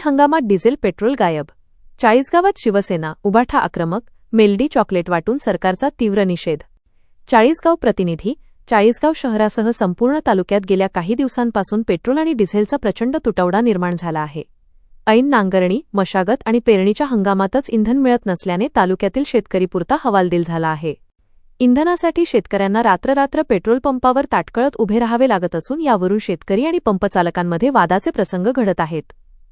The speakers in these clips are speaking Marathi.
हंगामात डिझेल पेट्रोल गायब. चाळीसगावात शिवसेना उभाठा आक्रमक, मेलडी चॉकलेट वाटून सरकारचा तीव्र निषेध. चाळीसगाव प्रतिनिधी. चाळीसगाव शहरासह संपूर्ण तालुक्यात गेल्या काही दिवसांपासून पेट्रोल आणि डिझेलचा प्रचंड तुटवडा निर्माण झाला आहे. ऐन नांगरणी, मशागत आणि पेरणीच्या हंगामातच इंधन मिळत नसल्याने तालुक्यातील शेतकरी पुरता हवालदिल झाला आहे. इंधनासाठी शेतकऱ्यांना रात्र पेट्रोल पंपावर ताटकळत उभे राहावे लागत असून यावरून शेतकरी आणि पंपचालकांमध्ये वादाचे प्रसंग घडत आहेत.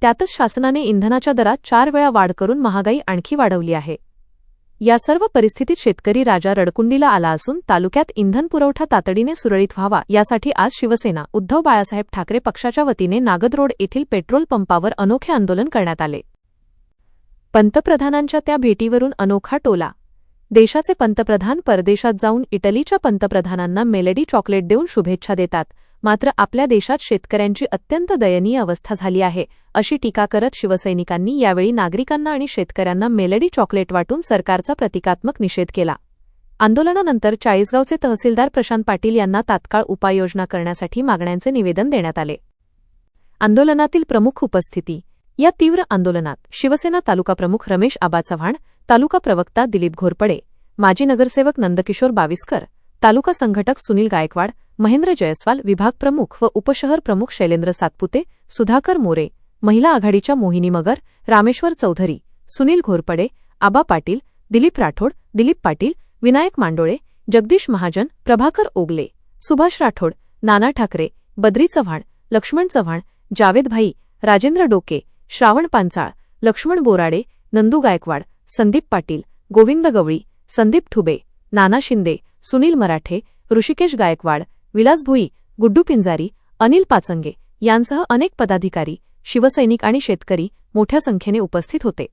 त्यातच शासनाने इंधनाच्या दरात 4 वेळा वाढ करून महागाई आणखी वाढवली आहे. या सर्व परिस्थितीत शेतकरी राजा रडकुंडीला आला असून तालुक्यात इंधन पुरवठा तातडीने सुरळीत व्हावा यासाठी आज शिवसेना उद्धव बाळासाहेब ठाकरे पक्षाच्या वतीने नागद रोड येथील पेट्रोल पंपावर अनोखे आंदोलन करण्यात आले. पंतप्रधानांच्या त्या भेटीवरून अनोखा टोला. देशाचे पंतप्रधान परदेशात जाऊन इटलीच्या पंतप्रधानांना मेलडी चॉकलेट देऊन शुभेच्छा देतात, मात्र आपल्या देशात शेतकऱ्यांची अत्यंत दयनीय अवस्था झाली आहे, अशी टीका करत शिवसैनिकांनी यावेळी नागरिकांना आणि शेतकऱ्यांना मेलडी चॉकलेट वाटून सरकारचा प्रतिकात्मक निषेध केला. आंदोलनानंतर चाळीसगावचे तहसीलदार प्रशांत पाटील यांना तात्काळ उपाययोजना करण्यासाठी मागण्यांचे निवेदन देण्यात आले. आंदोलनातील प्रमुख उपस्थिती. या तीव्र आंदोलनात शिवसेना तालुका प्रमुख रमेश आबा चव्हाण, तालुका प्रवक्ता दिलीप घोरपडे, माजी नगरसेवक नंदकिशोर बाविस्कर, तालुका संघटक सुनील गायकवाड, महेंद्र जयस्वाल, विभाग प्रमुख व उपशहर प्रमुख शैलेंद्र सातपुते, सुधाकर मोरे, महिला आघाडीच्या मोहिनी मगर, रामेश्वर चौधरी, सुनील घोरपडे, आबा पाटील, दिलीप राठोड, दिलीप पाटील, विनायक मांडोळे, जगदीश महाजन, प्रभाकर ओगले, सुभाष राठोड, नाना ठाकरे, बद्री चव्हाण, लक्ष्मण चव्हाण, जावेद भाई, राजेंद्र डोके, श्रावण पांचाळ, लक्ष्मण बोराडे, नंदू गायकवाड, संदीप पाटील, गोविंद गवळी, संदीप ठुबे, नाना शिंदे, सुनील मराठे, ऋषिकेश गायकवाड, विलास भुई, गुड्डू पिंजारी, अनिल पाचंगे यांसह अनेक पदाधिकारी, शिवसैनिक आणि शेतकरी मोठ्या संख्येने उपस्थित होते.